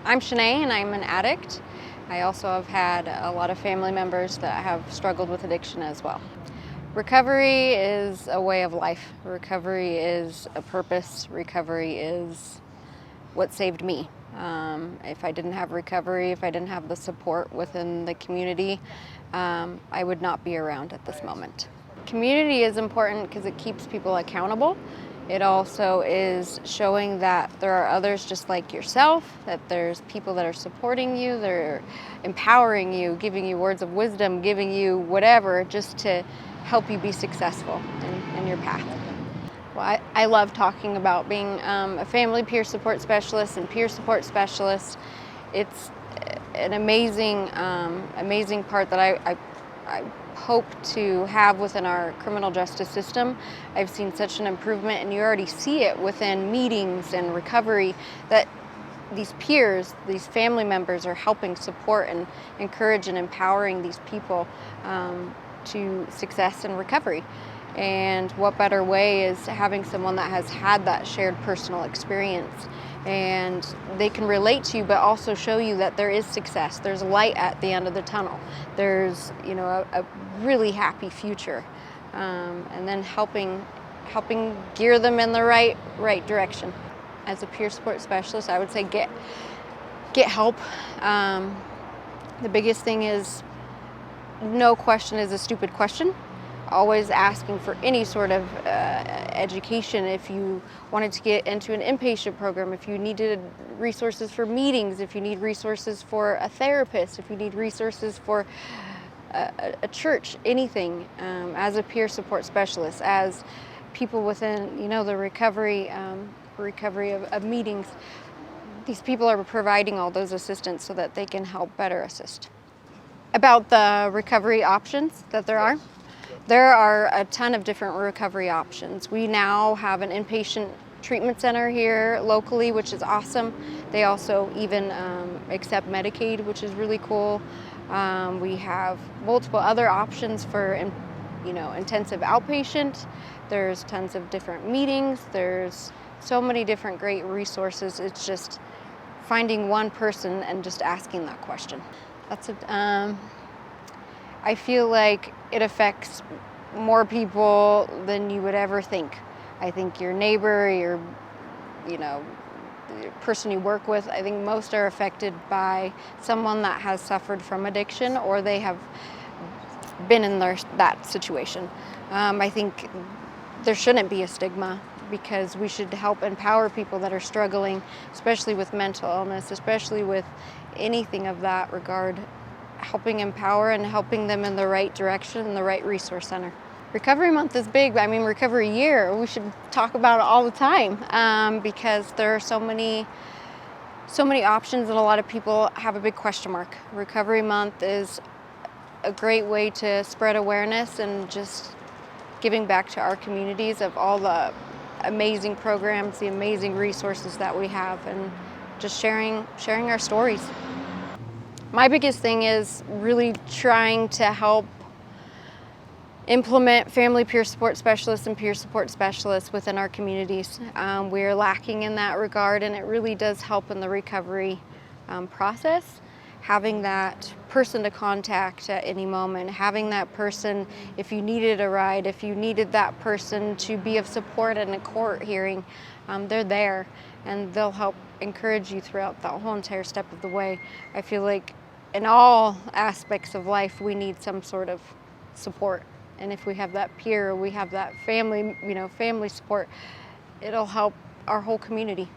I'm Channae and I'm an addict. I also have had a lot of family members that have struggled with addiction as well. Recovery is a way of life. Recovery is a purpose. Recovery is what saved me. If I didn't have recovery, if I didn't have the support within the community, I would not be around at this moment. Community is important because it keeps people accountable. It also is showing that there are others just like yourself, that there's people that are supporting you, they're empowering you, giving you words of wisdom, giving you whatever just to help you be successful in your path. Well, I love talking about being a family peer support specialist and peer support specialist. It's an amazing, amazing part that I hope to have within our criminal justice system. I've seen such an improvement, and you already see it within meetings and recovery, that these peers, these family members are helping support and encourage and empowering these people to success and recovery. And what better way is having someone that has had that shared personal experience, and they can relate to you but also show you that there is success, there's light at the end of the tunnel, there's a really happy future, and then helping gear them in the right direction. As a peer support specialist, I would say get help. The biggest thing is no question is a stupid question. Always asking for any sort of education. If you wanted to get into an inpatient program, if you needed resources for meetings, if you need resources for a therapist, if you need resources for a church, anything, as a peer support specialist, as people within the recovery of meetings, these people are providing all those assistance so that they can help better assist. About the recovery options that there are. There are a ton of different recovery options. We now have an inpatient treatment center here locally, which is awesome. They also even accept Medicaid, which is really cool. We have multiple other options for intensive outpatient. There's tons of different meetings. There's so many different great resources. It's just finding one person and just asking that question. That's it. I feel like it affects more people than you would ever think. I think your neighbor, your person you work with, I think most are affected by someone that has suffered from addiction, or they have been in that situation. I think there shouldn't be a stigma, because we should help empower people that are struggling, especially with mental illness, especially with anything of that regard. Helping empower and helping them in the right direction and the right resource center. Recovery Month is big. I mean, Recovery Year, we should talk about it all the time, because there are so many options and a lot of people have a big question mark. Recovery Month is a great way to spread awareness and just giving back to our communities of all the amazing programs, the amazing resources that we have, and just sharing our stories. My biggest thing is really trying to help implement family peer support specialists and peer support specialists within our communities. We're lacking in that regard, and it really does help in the recovery process. Having that person to contact at any moment, having that person, if you needed a ride, if you needed that person to be of support in a court hearing, they're there, and they'll help encourage you throughout the whole entire step of the way. I feel like in all aspects of life, we need some sort of support. And if we have that peer, we have that family support, it'll help our whole community.